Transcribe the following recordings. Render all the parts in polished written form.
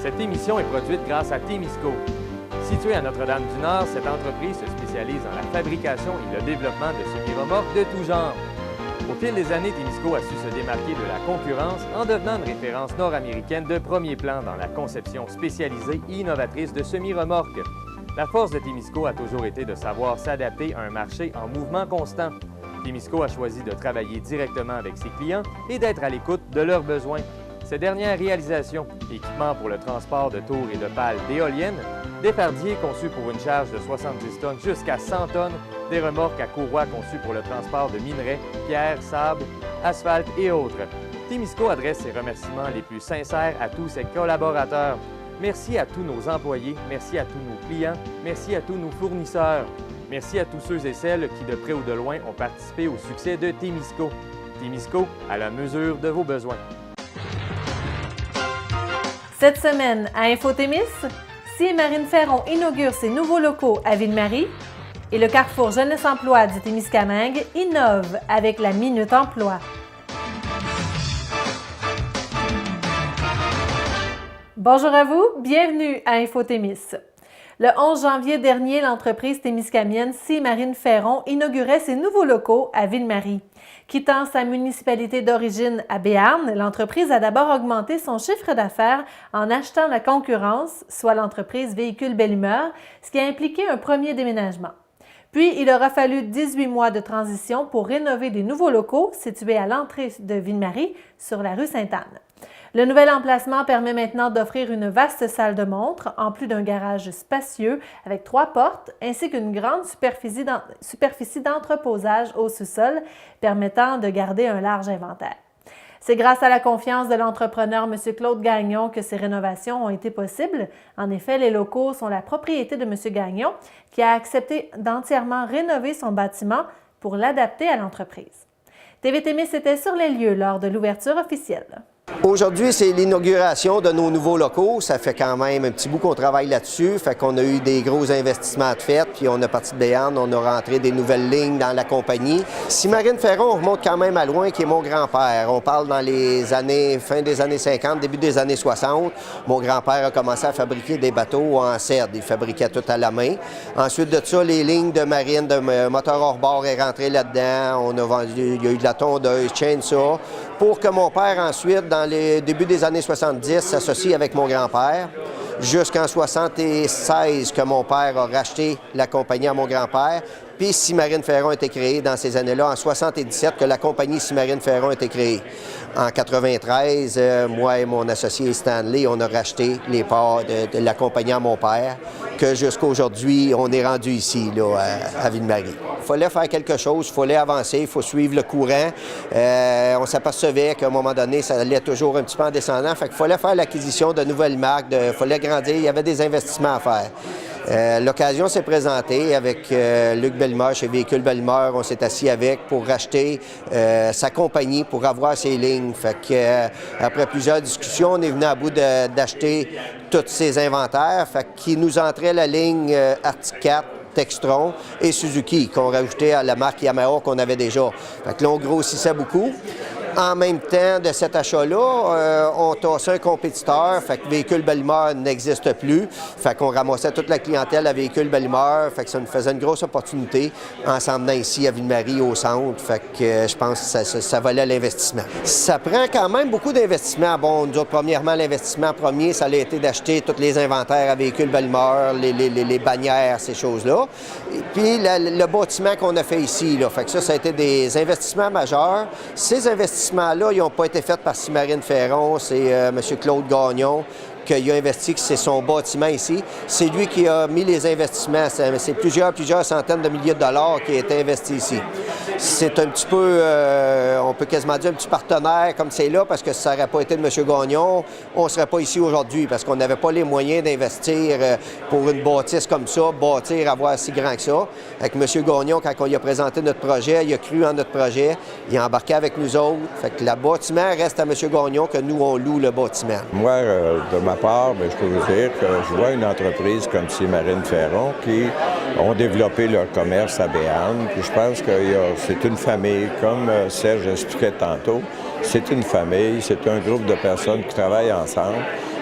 Cette émission est produite grâce à Témisco. Située à Notre-Dame-du-Nord, cette entreprise se spécialise dans la fabrication et le développement de semi-remorques de tout genre. Au fil des années, Témisco a su se démarquer de la concurrence en devenant une référence nord-américaine de premier plan dans la conception spécialisée et innovatrice de semi-remorques. La force de Témisco a toujours été de savoir s'adapter à un marché en mouvement constant. Témisco a choisi de travailler directement avec ses clients et d'être à l'écoute de leurs besoins. Ces dernières réalisations, équipements pour le transport de tours et de pales d'éoliennes, des fardiers conçus pour une charge de 70 tonnes jusqu'à 100 tonnes, des remorques à courroie conçues pour le transport de minerais, pierres, sable, asphalte et autres. Témisco adresse ses remerciements les plus sincères à tous ses collaborateurs. Merci à tous nos employés, merci à tous nos clients, merci à tous nos fournisseurs. Merci à tous ceux et celles qui, de près ou de loin, ont participé au succès de Témisco. Témisco, à la mesure de vos besoins. Cette semaine, à Infotémis, Si Marine Ferron inaugure ses nouveaux locaux à Ville-Marie et le Carrefour Jeunesse Emploi du Témiscamingue innove avec la Minute Emploi. Bonjour à vous, bienvenue à Infotémis. Le 11 janvier dernier, l'entreprise témiscamienne Si Marine Ferron inaugurait ses nouveaux locaux à Ville-Marie. Quittant sa municipalité d'origine à Béarn, l'entreprise a d'abord augmenté son chiffre d'affaires en achetant la concurrence, soit l'entreprise Véhicule Belle Humeur, ce qui a impliqué un premier déménagement. Puis, il aura fallu 18 mois de transition pour rénover des nouveaux locaux situés à l'entrée de Ville-Marie sur la rue Sainte-Anne. Le nouvel emplacement permet maintenant d'offrir une vaste salle de montre, en plus d'un garage spacieux avec 3 portes, ainsi qu'une grande superficie d'entreposage au sous-sol, permettant de garder un large inventaire. C'est grâce à la confiance de l'entrepreneur M. Claude Gagnon que ces rénovations ont été possibles. En effet, les locaux sont la propriété de M. Gagnon, qui a accepté d'entièrement rénover son bâtiment pour l'adapter à l'entreprise. TV Témis était sur les lieux lors de l'ouverture officielle. Aujourd'hui, c'est l'inauguration de nos nouveaux locaux. Ça fait quand même un petit bout qu'on travaille là-dessus. Fait qu'on a eu des gros investissements de fait, puis on a parti de Béarn, on a rentré des nouvelles lignes dans la compagnie. Si Marine Ferron, on remonte quand même à loin, qui est mon grand-père. On parle dans les années, fin des années 50, début des années 60. Mon grand-père a commencé à fabriquer des bateaux en cèdre. Il fabriquait tout à la main. Ensuite de ça, les lignes de marine, de moteur hors-bord est rentré là-dedans. On a vendu, il y a eu de la tondeuse, chainsaw, pour que mon père ensuite, dans les débuts des années 70, s'associe avec mon grand-père, jusqu'en 76 que mon père a racheté la compagnie à mon grand-père. Puis Si Marine Ferron a été créée dans ces années-là, en 77 que la compagnie Si Marine Ferron a été créée. En 93, moi et mon associé Stanley, on a racheté les parts de la compagnie à mon père, que jusqu'à aujourd'hui, on est rendu ici, là, à Ville-Marie. Il fallait faire quelque chose, il fallait avancer, il faut suivre le courant. On s'apercevait qu'à un moment donné, ça allait toujours un petit peu en descendant. Fait qu'il fallait faire l'acquisition de nouvelles marques, il fallait grandir, il y avait des investissements à faire. L'occasion s'est présentée avec Luc Bellemare chez Véhicule Belle Humeur. On s'est assis avec pour racheter sa compagnie, pour avoir ses lignes. Fait que, après plusieurs discussions, on est venu à bout d'acheter tous ces inventaires. Fait qu'il nous entrait la ligne Arctic 4, Textron et Suzuki, qu'on rajoutait à la marque Yamaha qu'on avait déjà. Fait que là, on grossissait beaucoup. En même temps de cet achat-là, on tassait un compétiteur, fait que Véhicule Belle Humeur n'existe plus, fait qu'on ramassait toute la clientèle à Véhicule Belle Humeur, fait que ça nous faisait une grosse opportunité en s'en venant ici à Ville-Marie, au centre, fait que je pense que ça valait l'investissement. Ça prend quand même beaucoup d'investissement. Bon, nous autres, premièrement, l'investissement premier, ça a été d'acheter tous les inventaires à Véhicule Belle Humeur, les bannières, ces choses-là. Et puis le bâtiment qu'on a fait ici, là, fait que ça a été des investissements majeurs. Ces investissements là, ils n'ont pas été faits par Si Marine Ferron, c'est M. Claude Gagnon qui a investi, c'est son bâtiment ici. C'est lui qui a mis les investissements. C'est plusieurs centaines de milliers de dollars qui ont été investis ici. C'est un petit peu, on peut quasiment dire un petit partenaire comme c'est là, parce que si ça n'aurait pas été de M. Gagnon, on ne serait pas ici aujourd'hui, parce qu'on n'avait pas les moyens d'investir pour une bâtisse comme ça, avoir si grand que ça. Avec M. Gagnon, quand on lui a présenté notre projet, il a cru en notre projet, il a embarqué avec nous autres. Fait que le bâtiment reste à M. Gagnon, que nous, on loue le bâtiment. Moi, de ma part, je peux vous dire que je vois une entreprise comme Si Marine Ferron qui ont développé leur commerce à Béarn. Puis je pense que c'est une famille, comme Serge expliquait tantôt, c'est une famille, c'est un groupe de personnes qui travaillent ensemble.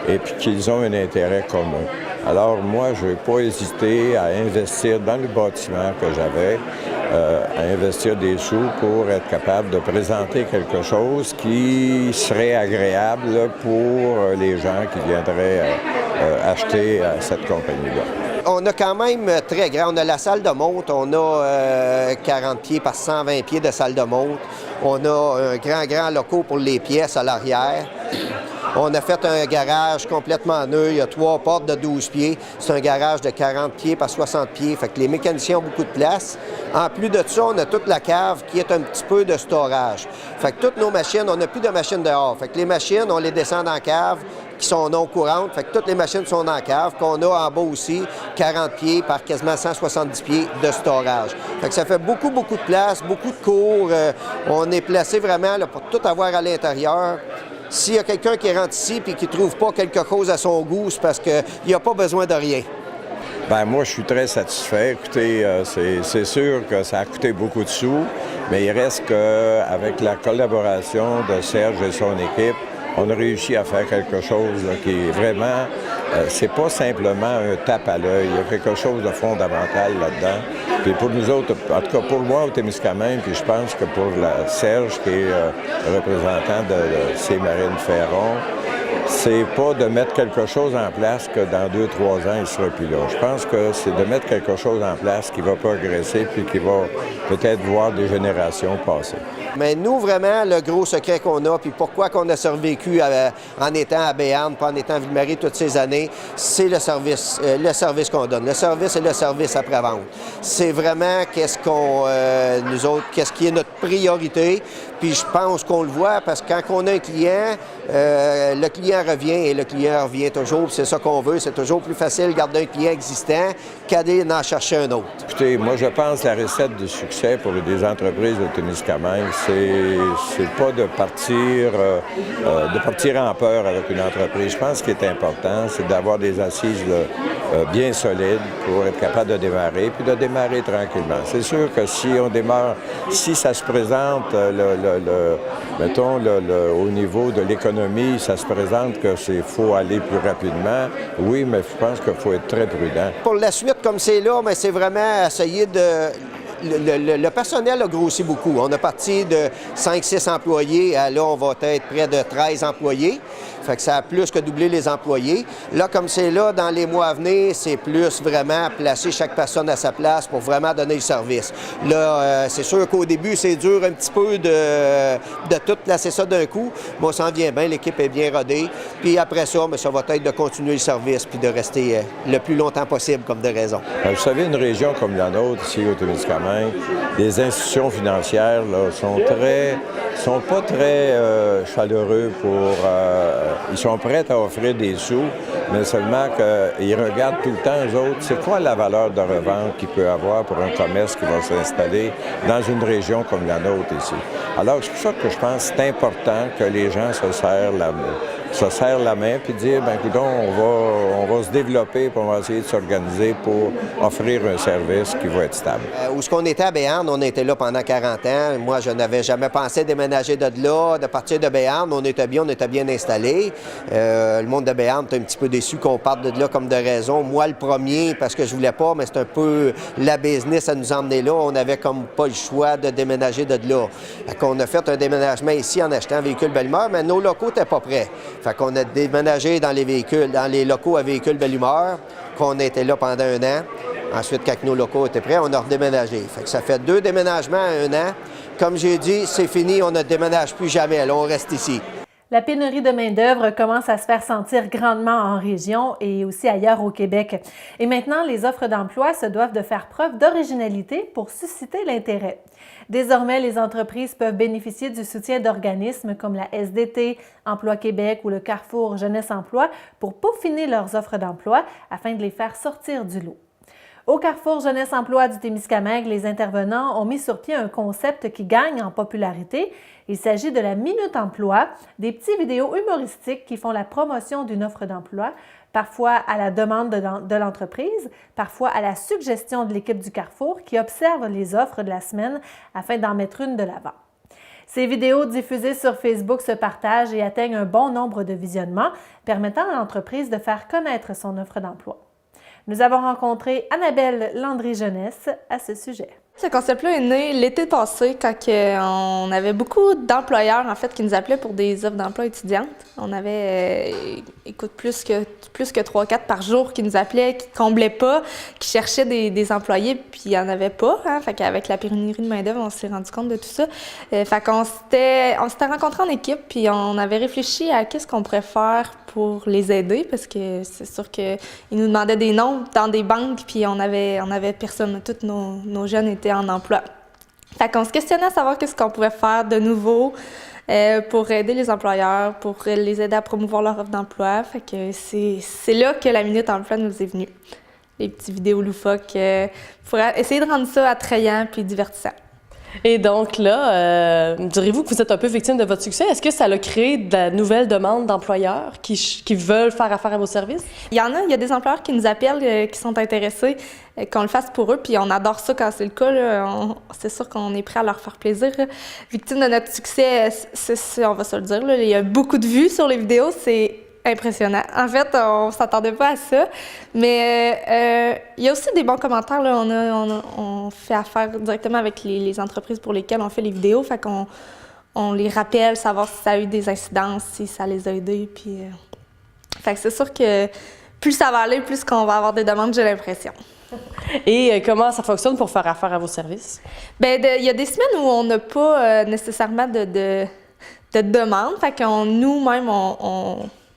et puis qu'ils ont un intérêt commun. Alors moi, je n'ai pas hésité à investir dans le bâtiment que j'avais, à investir des sous pour être capable de présenter quelque chose qui serait agréable pour les gens qui viendraient acheter à cette compagnie-là. On a quand même très grand. On a la salle de monte, on a 40 pieds par 120 pieds de salle de monte. On a un grand locaux pour les pièces à l'arrière. On a fait un garage complètement neuf. Il y a 3 portes de 12 pieds. C'est un garage de 40 pieds par 60 pieds. Fait que les mécaniciens ont beaucoup de place. En plus de ça, on a toute la cave qui est un petit peu de storage. Fait que toutes nos machines, on n'a plus de machines dehors. Fait que les machines, on les descend dans la cave qui sont non courantes. Fait que toutes les machines sont dans la cave. Qu'on a en bas aussi 40 pieds par quasiment 170 pieds de storage. Fait que ça fait beaucoup de place, beaucoup de cours. On est placé vraiment là, pour tout avoir à l'intérieur. S'il y a quelqu'un qui rentre ici et qui ne trouve pas quelque chose à son goût, c'est parce qu'il n'y a pas besoin de rien. Bien, moi, je suis très satisfait. Écoutez, c'est sûr que ça a coûté beaucoup de sous, mais il reste qu'avec la collaboration de Serge et son équipe, on a réussi à faire quelque chose là, qui est vraiment, c'est pas simplement un tape à l'œil, il y a quelque chose de fondamental là-dedans. Puis pour nous autres, en tout cas pour moi au Témiscamingue, puis je pense que pour Serge, qui est représentant de C-Marine Ferron, c'est pas de mettre quelque chose en place que dans 2-3 ans, il ne sera plus là. Je pense que c'est de mettre quelque chose en place qui va progresser puis qui va peut-être voir des générations passer. Mais nous, vraiment, le gros secret qu'on a, puis pourquoi qu'on a survécu en étant à Béarn, pas en étant à Ville-Marie toutes ces années, c'est le service qu'on donne. Le service et le service après-vente. C'est vraiment qu'est-ce qui est notre priorité. Puis je pense qu'on le voit parce que quand on a un client, le client revient et le client revient toujours. C'est ça qu'on veut. C'est toujours plus facile de garder un client existant qu'aller en chercher un autre. Écoutez, moi, je pense que la recette du succès pour des entreprises au Témiscamingue, c'est pas de partir en peur avec une entreprise. Je pense que ce qui est important, c'est d'avoir des assises bien solides pour être capable de démarrer, puis de démarrer tranquillement. C'est sûr que si ça se présente, au niveau de l'économie, ça se présente que faut aller plus rapidement, oui, mais je pense qu'il faut être très prudent. Pour la suite, comme c'est là, mais c'est vraiment essayer de... Le personnel a grossi beaucoup. On a parti de 5-6 employés à là, on va être près de 13 employés. Fait que ça a plus que doublé les employés. Là, comme c'est là, dans les mois à venir, c'est plus vraiment placer chaque personne à sa place pour vraiment donner le service. Là, c'est sûr qu'au début, c'est dur un petit peu de tout placer ça d'un coup. Mais on s'en vient bien, l'équipe est bien rodée. Puis après ça, ça va être de continuer le service puis de rester le plus longtemps possible comme de raison. Vous savez, une région comme la nôtre, ici au Témiscamingue, les institutions financières là, sont pas très chaleureux pour... ils sont prêts à offrir des sous, mais seulement qu'ils regardent tout le temps, eux autres, c'est quoi la valeur de revente qu'il peut avoir pour un commerce qui va s'installer dans une région comme la nôtre ici. Alors, c'est pour ça que je pense que c'est important que les gens se serrent la main puis dire, bien, écoute, on va se développer, puis on va essayer de s'organiser pour offrir un service qui va être stable. Où est-ce qu'on était à Béarn, on était là pendant 40 ans. Moi, je n'avais jamais pensé déménager de là, de partir de Béarn. On était bien installés. Le monde de Béarn est un petit peu déçu qu'on parte de là comme de raison. Moi, le premier, parce que je voulais pas, mais c'est un peu la business à nous emmener là. On n'avait comme pas le choix de déménager de là. Fait qu'on a fait un déménagement ici en achetant un véhicule Belle-Humeur, mais nos locaux n'étaient pas prêts. Fait qu'on a déménagé dans les locaux à véhicules Belle-Humeur, qu'on était là pendant 1 an. Ensuite, quand nos locaux étaient prêts, on a redéménagé. Fait que ça fait 2 déménagements en 1 an. Comme j'ai dit, c'est fini, on ne déménage plus jamais. Là, on reste ici. La pénurie de main-d'œuvre commence à se faire sentir grandement en région et aussi ailleurs au Québec. Et maintenant, les offres d'emploi se doivent de faire preuve d'originalité pour susciter l'intérêt. Désormais, les entreprises peuvent bénéficier du soutien d'organismes comme la SDT, Emploi Québec ou le Carrefour Jeunesse Emploi pour peaufiner leurs offres d'emploi afin de les faire sortir du lot. Au Carrefour Jeunesse Emploi du Témiscamingue, les intervenants ont mis sur pied un concept qui gagne en popularité. Il s'agit de la Minute Emploi, des petits vidéos humoristiques qui font la promotion d'une offre d'emploi, parfois à la demande de l'entreprise, parfois à la suggestion de l'équipe du Carrefour qui observe les offres de la semaine afin d'en mettre une de l'avant. Ces vidéos diffusées sur Facebook se partagent et atteignent un bon nombre de visionnements, permettant à l'entreprise de faire connaître son offre d'emploi. Nous avons rencontré Annabelle Landry-Jeunesse à ce sujet. Ce concept-là est né l'été passé quand on avait beaucoup d'employeurs en fait qui nous appelaient pour des offres d'emploi étudiantes. On avait plus que 3-4 par jour qui nous appelaient, qui comblaient pas, qui cherchaient des employés, puis il y en avait pas. Hein? Fait qu'avec la pénurie de main-d'œuvre, on s'est rendu compte de tout ça. Fait qu'on s'était rencontrés en équipe, puis on avait réfléchi à qu'est-ce qu'on pourrait faire pour les aider, parce que c'est sûr qu'ils nous demandaient des noms dans des banques, puis on avait personne, tous nos jeunes étaient en emploi. Fait qu'on se questionnait à savoir qu'est-ce qu'on pouvait faire de nouveau pour aider les employeurs, pour les aider à promouvoir leur offre d'emploi. Fait que c'est là que la Minute Emploi nous est venue. Les petites vidéos loufoques pour essayer de rendre ça attrayant puis divertissant. Et donc là, direz-vous que vous êtes un peu victime de votre succès? Est-ce que ça a créé de nouvelles demandes d'employeurs qui veulent faire affaire à vos services? Il y a des employeurs qui nous appellent, qui sont intéressés, qu'on le fasse pour eux, puis on adore ça quand c'est le cas. C'est sûr qu'on est prêt à leur faire plaisir. Victime de notre succès, on va se le dire, là, il y a beaucoup de vues sur les vidéos, c'est impressionnant. En fait, on s'attendait pas à ça, mais il y a aussi des bons commentaires. Là. On fait affaire directement avec les entreprises pour lesquelles on fait les vidéos, fait qu'on les rappelle, savoir si ça a eu des incidences, si ça les a aidés, puis fait que c'est sûr que plus ça va aller, plus qu'on va avoir des demandes, j'ai l'impression. Et comment ça fonctionne pour faire affaire à vos services? Bien, il y a des semaines où on n'a pas nécessairement de demandes, fait qu'on nous-mêmes,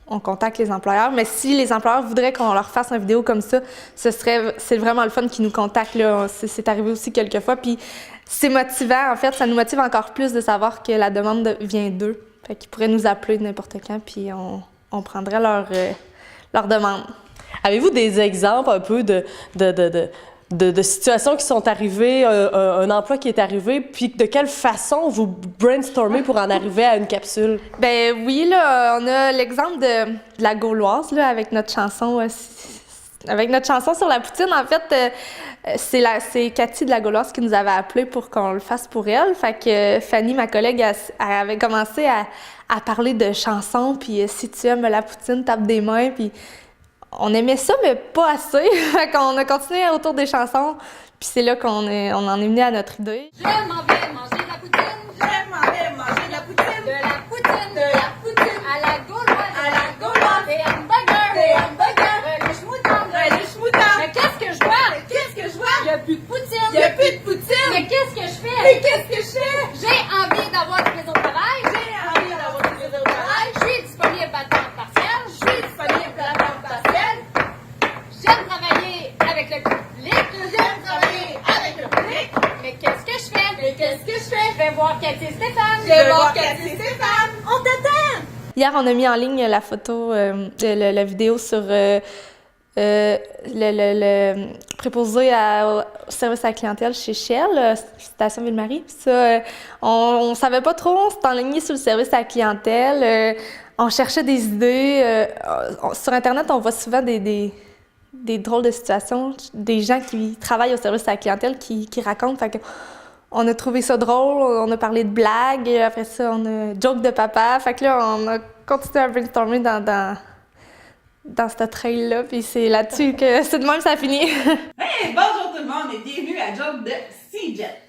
on contacte les employeurs, mais si les employeurs voudraient qu'on leur fasse une vidéo comme ça, c'est vraiment le fun qu'ils nous contactent, là. C'est arrivé aussi quelques fois, puis c'est motivant, en fait, ça nous motive encore plus de savoir que la demande vient d'eux. Fait qu'ils pourraient nous appeler n'importe quand, puis on prendrait leur demande. Avez-vous des exemples un peu de situations qui sont arrivées, un emploi qui est arrivé, puis de quelle façon vous brainstormez pour en arriver à une capsule? Ben oui, là, on a l'exemple de la Gauloise, là, avec notre chanson. Avec notre chanson sur la poutine, en fait, c'est Cathy de la Gauloise qui nous avait appelé pour qu'on le fasse pour elle. Fait que Fanny, ma collègue, elle avait commencé à parler de chansons, puis si tu aimes la poutine, tape des mains, puis on aimait ça, mais pas assez. Fait qu'on a continué autour des chansons, puis c'est là qu'on en est venu à notre idée. Je m'en vais manger de la poutine. Je m'en vais manger de la poutine. De la poutine. De la poutine. À la Gauloise. À la Gauloise. Des hamburgers. Des hamburgers. Relish moutarde. Relish moutarde. Mais qu'est-ce que je vois? Mais qu'est-ce que je vois? Il n'y a plus de poutine. Il n'y a plus de poutine. Mais qu'est-ce que je fais? Mais qu'est-ce que je fais? J'ai envie d'avoir du plaisir au travail. J'ai envie d'avoir du plaisir au travail. Je suis disponible à temps partiel. Je suis disponible à temps partiel. J'aime travailler avec le public. J'aime travailler avec le public. Mais qu'est-ce que je fais? Mais qu'est-ce que je fais? Je vais voir Cathy et Stéphane. Je vais voir Cathy et Stéphane. On t'attend! Hier, on a mis en ligne la photo, la vidéo sur le préposé au service à la clientèle chez Shell, station Ville-Marie. Ça, on savait pas trop, on s'est enligné sur le service à la clientèle. On cherchait des idées. Sur Internet, on voit souvent des drôles de situations, des gens qui travaillent au service à la clientèle qui racontent. Fait que on a trouvé ça drôle, on a parlé de blagues, après ça, on a joke de papa. Fait que là, on a continué à brainstormer dans ce trail-là, puis c'est là-dessus que c'est de même ça a fini. Hey, bonjour tout le monde et bienvenue à Joke de C-Jet.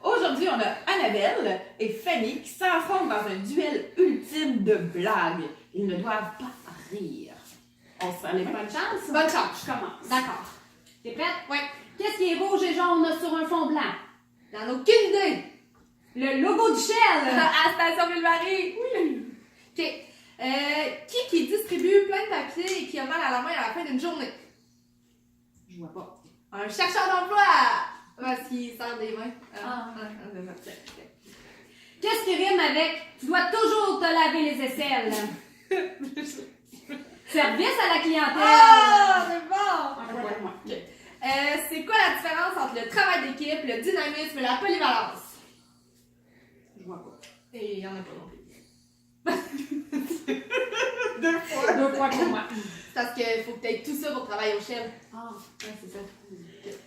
Aujourd'hui, on a Annabelle et Fanny qui s'affrontent dans un duel ultime de blagues. Ils ne doivent pas rire. On se fait bonne chance? Bonne chance, je commence. D'accord. T'es prête? Oui. Qu'est-ce qui est rouge et jaune sur un fond blanc? J'en ai aucune idée. Le logo du Shell. À Station Ville-Marie. Oui. OK. Qui distribue plein de papiers et qui a mal à la main à la fin d'une journée? Je vois pas. Un chercheur d'emploi. Parce qu'il sert des mains. Qu'est-ce qui rime avec « Tu dois toujours te laver les aisselles » Service à la clientèle. Ah, c'est bon! Okay. C'est quoi la différence entre le travail d'équipe, le dynamisme et la polyvalence? Je vois pas. Et il n'y en a pas non plus. Deux fois. 2 points pour moi. C'est parce qu'il faut que tu aies tout ça pour travailler au Shell. Ah, ouais, c'est ça.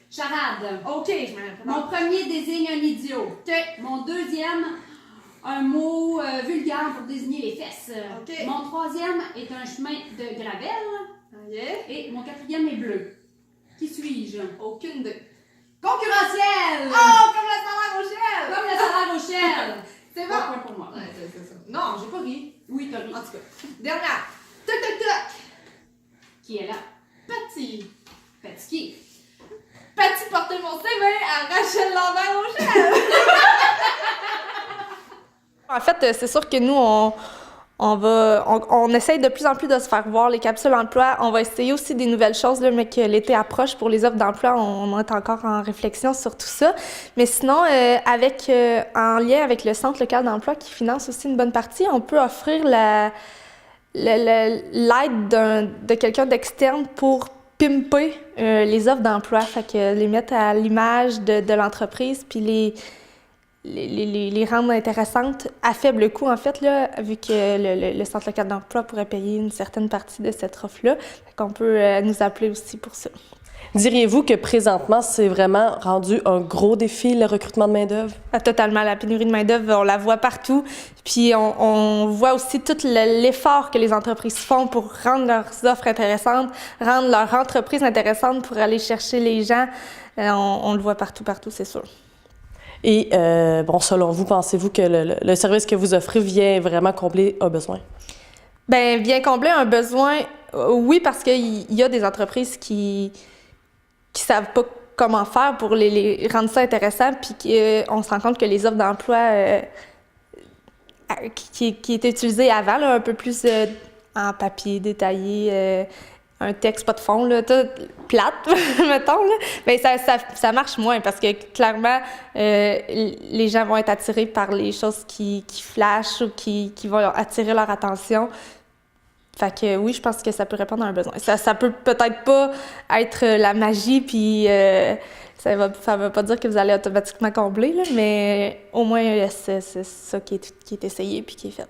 Charade. OK. Mon premier désigne un idiot. OK. Mon deuxième, un mot vulgaire pour désigner les fesses. OK. Mon troisième est un chemin de gravel. OK. Et mon quatrième est bleu. Qui suis-je? Aucune idée. Concurrentiel! Oh, comme le salaire au chef! Comme le salaire au Shell! C'est Un bon. point pour moi. Ouais, c'est ça. Non, j'ai pas ri. Oui, t'as ri. En tout cas. Dernière. Toc, toc, toc. Qui est là? Petit. Petit qui? Petit porter mon CV à Rachel Lambert au chef. En fait, c'est sûr que nous, on essaye de plus en plus de se faire voir les capsules emploi. On va essayer aussi des nouvelles choses, là, mais que l'été approche pour les offres d'emploi, on est encore en réflexion sur tout ça. Mais sinon, en lien avec le Centre local d'emploi qui finance aussi une bonne partie, on peut offrir l'aide de quelqu'un d'externe pour pimper les offres d'emploi, fait que les mettre à l'image de l'entreprise, puis les rendre intéressantes à faible coût, en fait, là, vu que le Centre local d'emploi pourrait payer une certaine partie de cette offre-là. Fait qu'on peut nous appeler aussi pour ça. Diriez-vous que présentement, c'est vraiment rendu un gros défi, le recrutement de main-d'œuvre? Totalement. La pénurie de main-d'œuvre, on la voit partout. Puis on voit aussi tout l'effort que les entreprises font pour rendre leurs offres intéressantes, rendre leur entreprise intéressante pour aller chercher les gens. On le voit partout, c'est sûr. Et, selon vous, pensez-vous que le service que vous offrez vient vraiment combler un besoin? Bien, vient combler un besoin, oui, parce qu'il y a des entreprises qui savent pas comment faire pour les rendre ça intéressant, puis on se rend compte que les offres d'emploi qui étaient utilisées avant, là, un peu plus en papier détaillé, un texte pas de fond, là, tout plate, mettons, là, bien, ça marche moins parce que clairement, les gens vont être attirés par les choses qui flashent ou qui vont attirer leur attention. Fait que oui, je pense que ça peut répondre à un besoin. Ça peut peut-être pas être la magie, puis ça veut pas dire que vous allez automatiquement combler, là, mais au moins c'est ça qui est essayé puis qui est fait.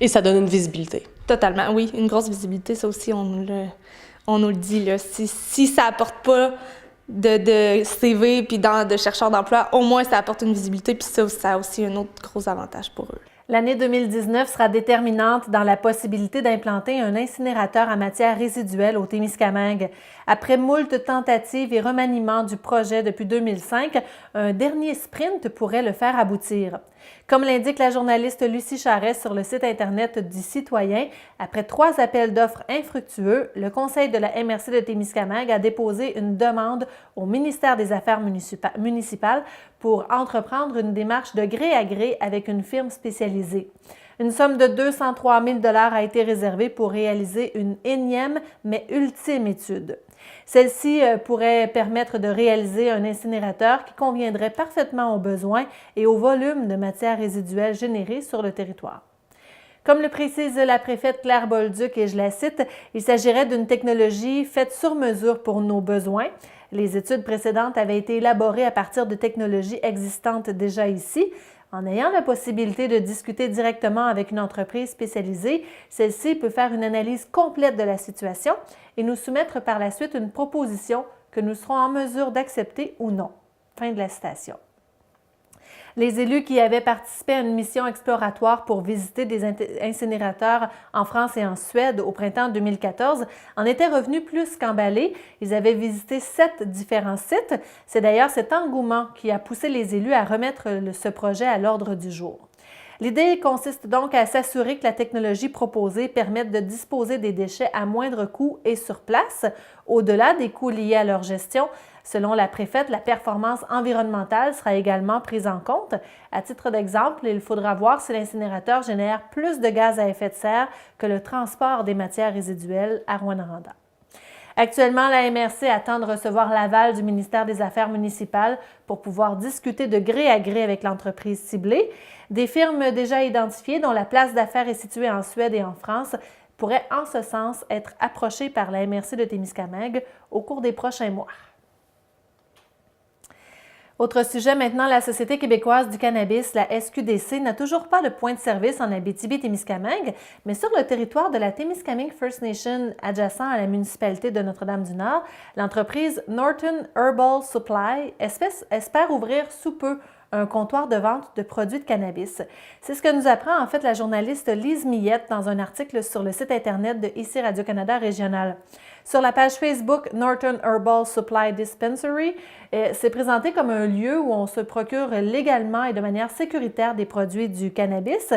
Et ça donne une visibilité. Totalement, oui, une grosse visibilité, ça aussi, on nous le dit, là. Si ça apporte pas de CV puis de chercheurs d'emploi, au moins ça apporte une visibilité, puis ça a aussi un autre gros avantage pour eux. L'année 2019 sera déterminante dans la possibilité d'implanter un incinérateur à matière résiduelle au Témiscamingue. Après moult tentatives et remaniements du projet depuis 2005, un dernier sprint pourrait le faire aboutir. Comme l'indique la journaliste Lucie Charest sur le site Internet du Citoyen, après 3 appels d'offres infructueux, le Conseil de la MRC de Témiscamingue a déposé une demande au ministère des Affaires municipales pour entreprendre une démarche de gré à gré avec une firme spécialisée. Une somme de 203 000 $ a été réservée pour réaliser une énième mais ultime étude. Celle-ci pourrait permettre de réaliser un incinérateur qui conviendrait parfaitement aux besoins et au volume de matière résiduelle générée sur le territoire. Comme le précise la préfète Claire Bolduc, et je la cite, il s'agirait d'une technologie faite sur mesure pour nos besoins. Les études précédentes avaient été élaborées à partir de technologies existantes déjà ici. En ayant la possibilité de discuter directement avec une entreprise spécialisée, celle-ci peut faire une analyse complète de la situation et nous soumettre par la suite une proposition que nous serons en mesure d'accepter ou non. Fin de la citation. Les élus qui avaient participé à une mission exploratoire pour visiter des incinérateurs en France et en Suède au printemps 2014 en étaient revenus plus qu'emballés. Ils avaient visité 7 différents sites. C'est d'ailleurs cet engouement qui a poussé les élus à remettre ce projet à l'ordre du jour. L'idée consiste donc à s'assurer que la technologie proposée permette de disposer des déchets à moindre coût et sur place, au-delà des coûts liés à leur gestion. Selon la préfète, la performance environnementale sera également prise en compte. À titre d'exemple, il faudra voir si l'incinérateur génère plus de gaz à effet de serre que le transport des matières résiduelles à Rouyn-Noranda. Actuellement, la MRC attend de recevoir l'aval du ministère des Affaires municipales pour pouvoir discuter de gré à gré avec l'entreprise ciblée. Des firmes déjà identifiées, dont la place d'affaires est située en Suède et en France, pourraient en ce sens être approchées par la MRC de Témiscamingue au cours des prochains mois. Autre sujet maintenant, la Société québécoise du cannabis, la SQDC, n'a toujours pas de point de service en Abitibi-Témiscamingue, mais sur le territoire de la Témiscamingue First Nation adjacent à la municipalité de Notre-Dame-du-Nord, l'entreprise Norton Herbal Supply espère ouvrir sous peu un comptoir de vente de produits de cannabis. C'est ce que nous apprend en fait la journaliste Lise Millette dans un article sur le site Internet de ici Radio-Canada Régional. Sur la page Facebook Norton Herbal Supply Dispensary, c'est présenté comme un lieu où on se procure légalement et de manière sécuritaire des produits du cannabis.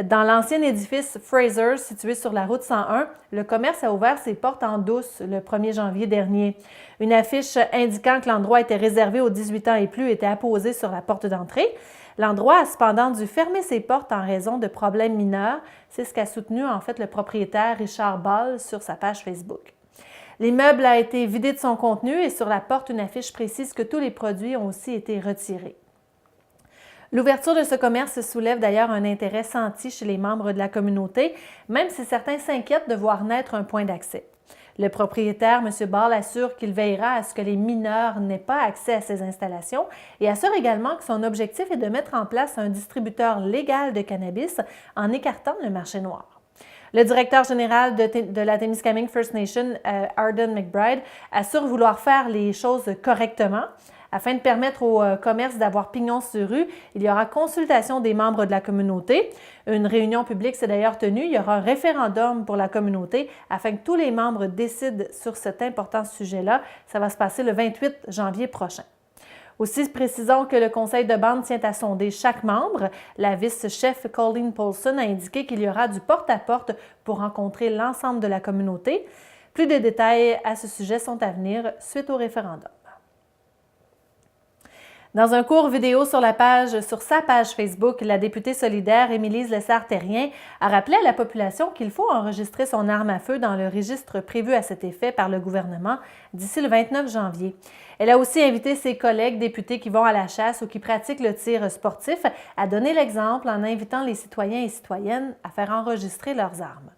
Dans l'ancien édifice Fraser, situé sur la route 101, le commerce a ouvert ses portes en douce le 1er janvier dernier. Une affiche indiquant que l'endroit était réservé aux 18 ans et plus était apposée sur la porte d'entrée. L'endroit a cependant dû fermer ses portes en raison de problèmes mineurs. C'est ce qu'a soutenu en fait le propriétaire Richard Ball sur sa page Facebook. L'immeuble a été vidé de son contenu et sur la porte, une affiche précise que tous les produits ont aussi été retirés. L'ouverture de ce commerce soulève d'ailleurs un intérêt senti chez les membres de la communauté, même si certains s'inquiètent de voir naître un point d'accès. Le propriétaire, M. Ball, assure qu'il veillera à ce que les mineurs n'aient pas accès à ces installations et assure également que son objectif est de mettre en place un distributeur légal de cannabis en écartant le marché noir. Le directeur général de la Témiscamingue First Nation, Arden McBride, assure vouloir faire les choses correctement. Afin de permettre au commerce d'avoir pignon sur rue, il y aura consultation des membres de la communauté. Une réunion publique s'est d'ailleurs tenue. Il y aura un référendum pour la communauté afin que tous les membres décident sur cet important sujet-là. Ça va se passer le 28 janvier prochain. Aussi, précisons que le conseil de bande tient à sonder chaque membre. La vice-chef Colleen Paulson a indiqué qu'il y aura du porte-à-porte pour rencontrer l'ensemble de la communauté. Plus de détails à ce sujet sont à venir suite au référendum. Dans un court vidéo sur sa page Facebook, la députée solidaire Émilise Lessard-Terrien a rappelé à la population qu'il faut enregistrer son arme à feu dans le registre prévu à cet effet par le gouvernement d'ici le 29 janvier. Elle a aussi invité ses collègues députés qui vont à la chasse ou qui pratiquent le tir sportif à donner l'exemple en invitant les citoyens et citoyennes à faire enregistrer leurs armes.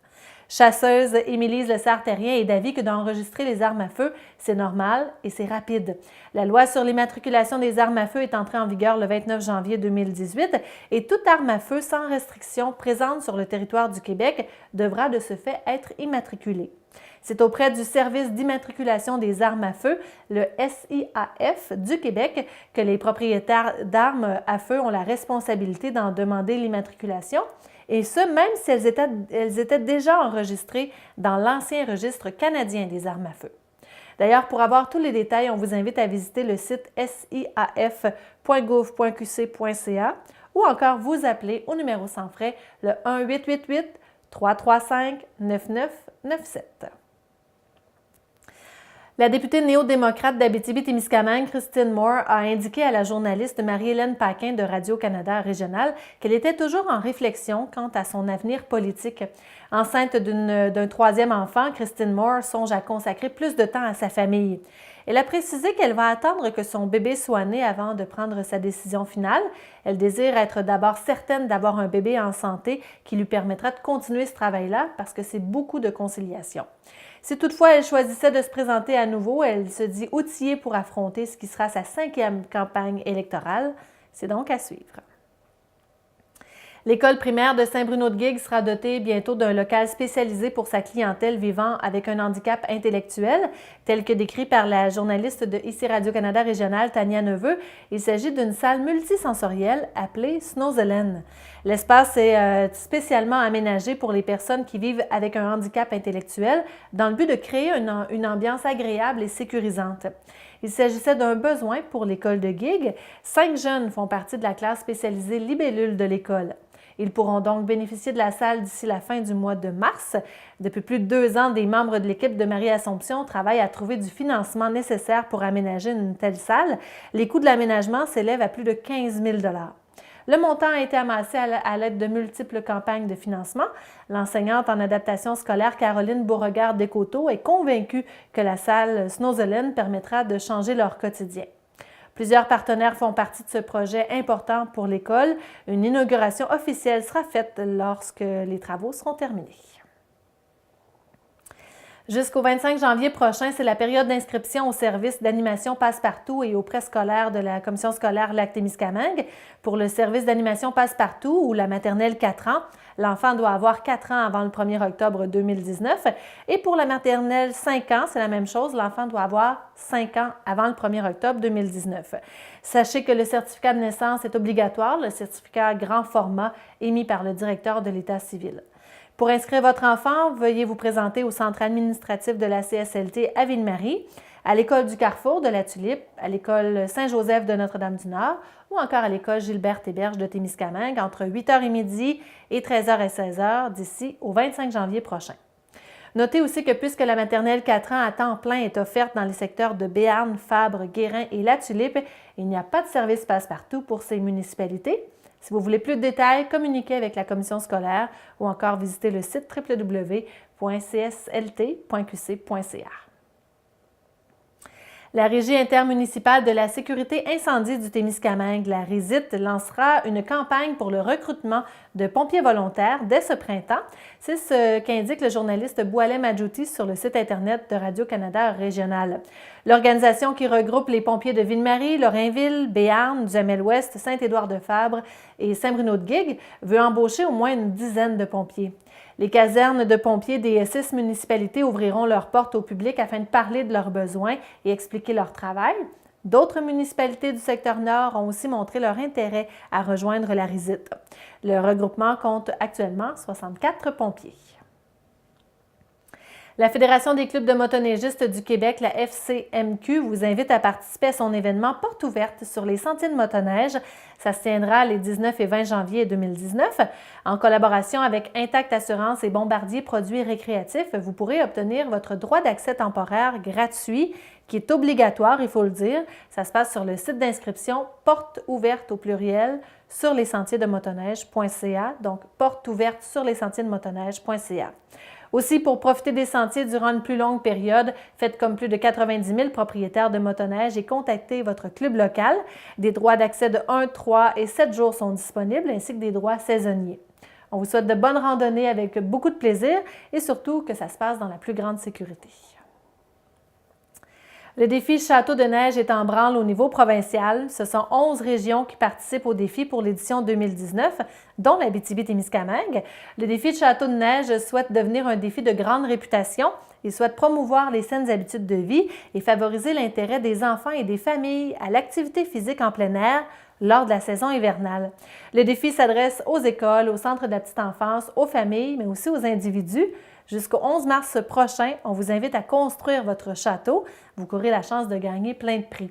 Chasseuse Émilise Lessard-Terrien est d'avis que d'enregistrer les armes à feu, c'est normal et c'est rapide. La loi sur l'immatriculation des armes à feu est entrée en vigueur le 29 janvier 2018 et toute arme à feu sans restriction présente sur le territoire du Québec devra de ce fait être immatriculée. C'est auprès du Service d'immatriculation des armes à feu, le SIAF du Québec, que les propriétaires d'armes à feu ont la responsabilité d'en demander l'immatriculation. Et ce, même si elles étaient déjà enregistrées dans l'ancien registre canadien des armes à feu. D'ailleurs, pour avoir tous les détails, on vous invite à visiter le site siaf.gouv.qc.ca ou encore vous appeler au numéro sans frais le 1-888-335-9997. La députée néo-démocrate d'Abitibi-Témiscamingue, Christine Moore, a indiqué à la journaliste Marie-Hélène Paquin de Radio-Canada Régional qu'elle était toujours en réflexion quant à son avenir politique. Enceinte d'un troisième enfant, Christine Moore songe à consacrer plus de temps à sa famille. Elle a précisé qu'elle va attendre que son bébé soit né avant de prendre sa décision finale. Elle désire être d'abord certaine d'avoir un bébé en santé qui lui permettra de continuer ce travail-là parce que c'est beaucoup de conciliation. Si toutefois elle choisissait de se présenter à nouveau, elle se dit outillée pour affronter ce qui sera sa 5e campagne électorale. C'est donc à suivre. L'école primaire de Saint-Bruno-de-Guigues sera dotée bientôt d'un local spécialisé pour sa clientèle vivant avec un handicap intellectuel, tel que décrit par la journaliste de ici Radio-Canada Régional, Tania Neveu. Il s'agit d'une salle multisensorielle appelée Snowzelen. L'espace est spécialement aménagé pour les personnes qui vivent avec un handicap intellectuel dans le but de créer une ambiance agréable et sécurisante. Il s'agissait d'un besoin pour l'école de Guigues. 5 jeunes font partie de la classe spécialisée Libellule de l'école. Ils pourront donc bénéficier de la salle d'ici la fin du mois de mars. Depuis plus de 2 ans, des membres de l'équipe de Marie-Assomption travaillent à trouver du financement nécessaire pour aménager une telle salle. Les coûts de l'aménagement s'élèvent à plus de 15 000 $. Le montant a été amassé à l'aide de multiples campagnes de financement. L'enseignante en adaptation scolaire Caroline Beauregard-Descoteaux est convaincue que la salle Snowzelen permettra de changer leur quotidien. Plusieurs partenaires font partie de ce projet important pour l'école. Une inauguration officielle sera faite lorsque les travaux seront terminés. Jusqu'au 25 janvier prochain, c'est la période d'inscription au service d'animation Passe-Partout et au préscolaire de la Commission scolaire Lac-Témiscamingue. Pour le service d'animation Passe-Partout ou la maternelle 4 ans, l'enfant doit avoir 4 ans avant le 1er octobre 2019. Et pour la maternelle 5 ans, c'est la même chose, l'enfant doit avoir 5 ans avant le 1er octobre 2019. Sachez que le certificat de naissance est obligatoire, le certificat grand format émis par le directeur de l'État civil. Pour inscrire votre enfant, veuillez vous présenter au centre administratif de la CSLT à Ville-Marie, à l'école du Carrefour de la Tulipe, à l'école Saint-Joseph de Notre-Dame-du-Nord ou encore à l'école Gilbert-Héberge de Témiscamingue entre 8h30 et 13h et 16h d'ici au 25 janvier prochain. Notez aussi que puisque la maternelle 4 ans à temps plein est offerte dans les secteurs de Béarn, Fabre, Guérin et la Tulipe, il n'y a pas de service passe-partout pour ces municipalités. Si vous voulez plus de détails, communiquez avec la commission scolaire ou encore visitez le site www.cslt.qc.ca. La Régie intermunicipale de la sécurité incendie du Témiscamingue, la RISIT, lancera une campagne pour le recrutement de pompiers volontaires dès ce printemps. C'est ce qu'indique le journaliste Boualem Adjouti sur le site Internet de Radio-Canada régional. L'organisation qui regroupe les pompiers de Ville-Marie, Lorrainville, Béarn, Duhamel-Ouest, Saint-Édouard-de-Fabre et Saint-Bruno-de-Guigue veut embaucher au moins une dizaine de pompiers. Les casernes de pompiers des 6 municipalités ouvriront leurs portes au public afin de parler de leurs besoins et expliquer leur travail. D'autres municipalités du secteur nord ont aussi montré leur intérêt à rejoindre la RISIT. Le regroupement compte actuellement 64 pompiers. La Fédération des clubs de motoneigistes du Québec, la FCMQ, vous invite à participer à son événement Porte ouverte sur les sentiers de motoneige. Ça se tiendra les 19 et 20 janvier 2019. En collaboration avec Intact Assurance et Bombardier Produits récréatifs, vous pourrez obtenir votre droit d'accès temporaire gratuit, qui est obligatoire, il faut le dire. Ça se passe sur le site d'inscription Porte ouverte au pluriel sur les sentiers de motoneige.ca. Donc, Porte ouverte sur les sentiers de motoneige.ca. Aussi, pour profiter des sentiers durant une plus longue période, faites comme plus de 90 000 propriétaires de motoneige et contactez votre club local. Des droits d'accès de 1, 3 et 7 jours sont disponibles, ainsi que des droits saisonniers. On vous souhaite de bonnes randonnées avec beaucoup de plaisir et surtout que ça se passe dans la plus grande sécurité. Le défi Château de neige est en branle au niveau provincial. Ce sont 11 régions qui participent au défi pour l'édition 2019, dont l'Abitibi-Témiscamingue. Le défi de Château de neige souhaite devenir un défi de grande réputation. Il souhaite promouvoir les saines habitudes de vie et favoriser l'intérêt des enfants et des familles à l'activité physique en plein air lors de la saison hivernale. Le défi s'adresse aux écoles, aux centres de la petite enfance, aux familles, mais aussi aux individus. Jusqu'au 11 mars prochain, on vous invite à construire votre château. Vous courez la chance de gagner plein de prix.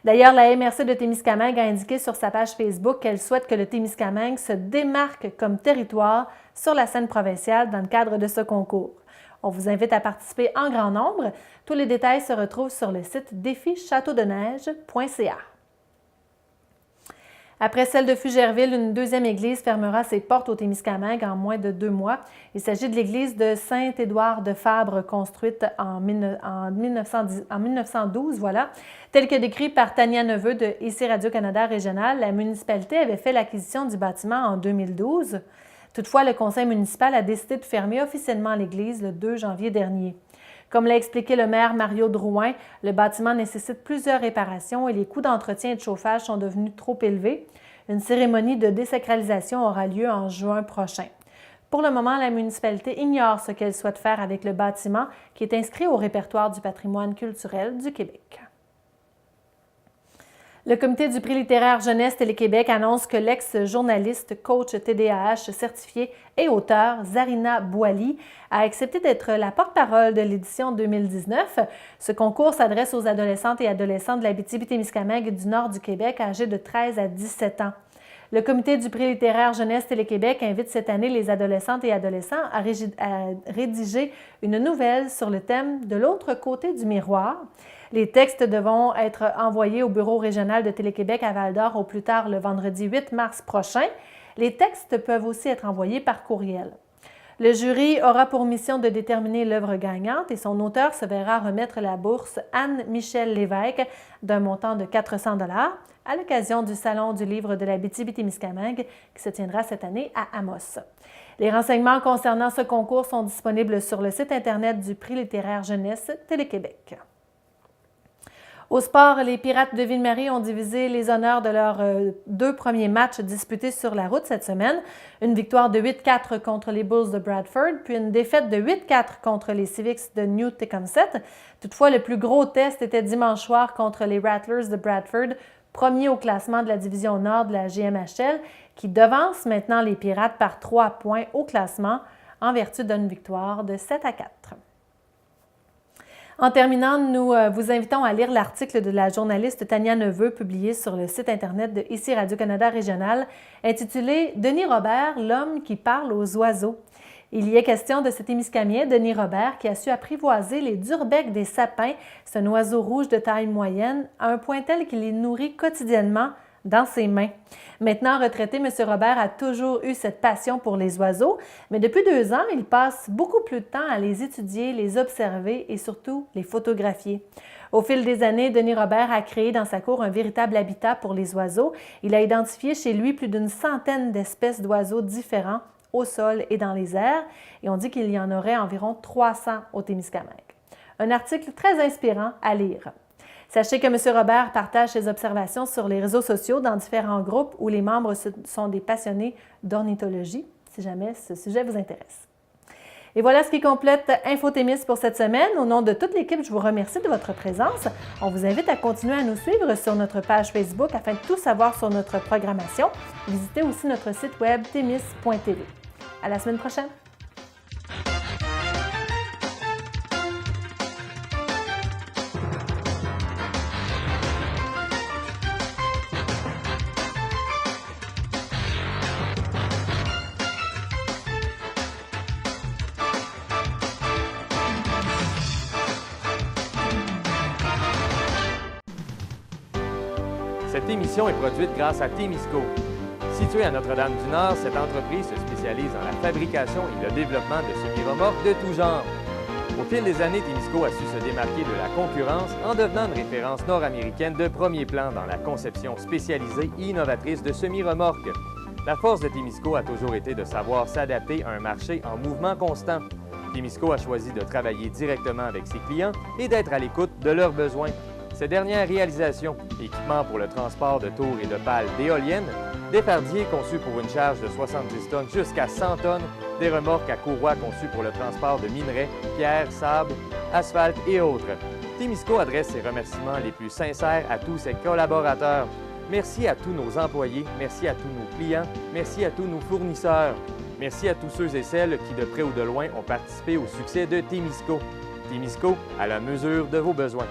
D'ailleurs, la MRC de Témiscamingue a indiqué sur sa page Facebook qu'elle souhaite que le Témiscamingue se démarque comme territoire sur la scène provinciale dans le cadre de ce concours. On vous invite à participer en grand nombre. Tous les détails se retrouvent sur le site défichâteaudeneige.ca. Après celle de Fugerville, une deuxième église fermera ses portes au Témiscamingue en moins de 2 mois. Il s'agit de l'église de Saint-Édouard-de-Fabre, construite en 1912, voilà. Tel que décrit par Tania Neveu de IC Radio-Canada Régional, la municipalité avait fait l'acquisition du bâtiment en 2012. Toutefois, le conseil municipal a décidé de fermer officiellement l'église le 2 janvier dernier. Comme l'a expliqué le maire Mario Drouin, le bâtiment nécessite plusieurs réparations et les coûts d'entretien et de chauffage sont devenus trop élevés. Une cérémonie de désacralisation aura lieu en juin prochain. Pour le moment, la municipalité ignore ce qu'elle souhaite faire avec le bâtiment qui est inscrit au répertoire du patrimoine culturel du Québec. Le comité du prix littéraire Jeunesse Télé-Québec annonce que l'ex-journaliste, coach TDAH certifié et auteur Zarina Boily a accepté d'être la porte-parole de l'édition 2019. Ce concours s'adresse aux adolescentes et adolescents de l'Abitibi-Témiscamingue et du nord du Québec âgés de 13 à 17 ans. Le comité du prix littéraire Jeunesse Télé-Québec invite cette année les adolescentes et adolescents à rédiger une nouvelle sur le thème « De l'autre côté du miroir ». Les textes devront être envoyés au bureau régional de Télé-Québec à Val-d'Or au plus tard le vendredi 8 mars prochain. Les textes peuvent aussi être envoyés par courriel. Le jury aura pour mission de déterminer l'œuvre gagnante et son auteur se verra remettre la bourse Anne-Michel Lévesque d'un montant de 400 $ à l'occasion du Salon du livre de l'Abitibi-Témiscamingue qui se tiendra cette année à Amos. Les renseignements concernant ce concours sont disponibles sur le site Internet du Prix littéraire jeunesse Télé-Québec. Au sport, les Pirates de Ville-Marie ont divisé les honneurs de leurs 2 premiers matchs disputés sur la route cette semaine. Une victoire de 8-4 contre les Bulls de Bradford, puis une défaite de 8-4 contre les Civics de New Tecumseh. Toutefois, le plus gros test était dimanche soir contre les Rattlers de Bradford, premier au classement de la division nord de la GMHL, qui devance maintenant les Pirates par 3 points au classement en vertu d'une victoire de 7-4. En terminant, nous vous invitons à lire l'article de la journaliste Tania Neveu publié sur le site Internet de ICI Radio-Canada Régional intitulé « Denis Robert, l'homme qui parle aux oiseaux ». Il y est question de cet Témiscamien, Denis Robert, qui a su apprivoiser les durbecs des sapins, c'est un oiseau rouge de taille moyenne, à un point tel qu'il les nourrit quotidiennement dans ses mains. Maintenant retraité, M. Robert a toujours eu cette passion pour les oiseaux, mais depuis 2 ans, il passe beaucoup plus de temps à les étudier, les observer et surtout les photographier. Au fil des années, Denis Robert a créé dans sa cour un véritable habitat pour les oiseaux. Il a identifié chez lui plus d'une centaine d'espèces d'oiseaux différents au sol et dans les airs, et on dit qu'il y en aurait environ 300 au Témiscamingue. Un article très inspirant à lire. Sachez que M. Robert partage ses observations sur les réseaux sociaux dans différents groupes où les membres sont des passionnés d'ornithologie, si jamais ce sujet vous intéresse. Et voilà ce qui complète Info-Témis pour cette semaine. Au nom de toute l'équipe, je vous remercie de votre présence. On vous invite à continuer à nous suivre sur notre page Facebook afin de tout savoir sur notre programmation. Visitez aussi notre site web témis.tv. À la semaine prochaine! Cette émission est produite grâce à Témisco. Située à Notre-Dame-du-Nord, cette entreprise se spécialise dans la fabrication et le développement de semi-remorques de tout genre. Au fil des années, Témisco a su se démarquer de la concurrence en devenant une référence nord-américaine de premier plan dans la conception spécialisée et innovatrice de semi-remorques. La force de Témisco a toujours été de savoir s'adapter à un marché en mouvement constant. Témisco a choisi de travailler directement avec ses clients et d'être à l'écoute de leurs besoins. Ces dernières réalisations, équipements pour le transport de tours et de pales d'éoliennes, des fardiers conçus pour une charge de 70 tonnes jusqu'à 100 tonnes, des remorques à courroie conçues pour le transport de minerais, pierres, sable, asphalte et autres. Témisco adresse ses remerciements les plus sincères à tous ses collaborateurs. Merci à tous nos employés, merci à tous nos clients, merci à tous nos fournisseurs. Merci à tous ceux et celles qui, de près ou de loin, ont participé au succès de Témisco. Témisco, à la mesure de vos besoins.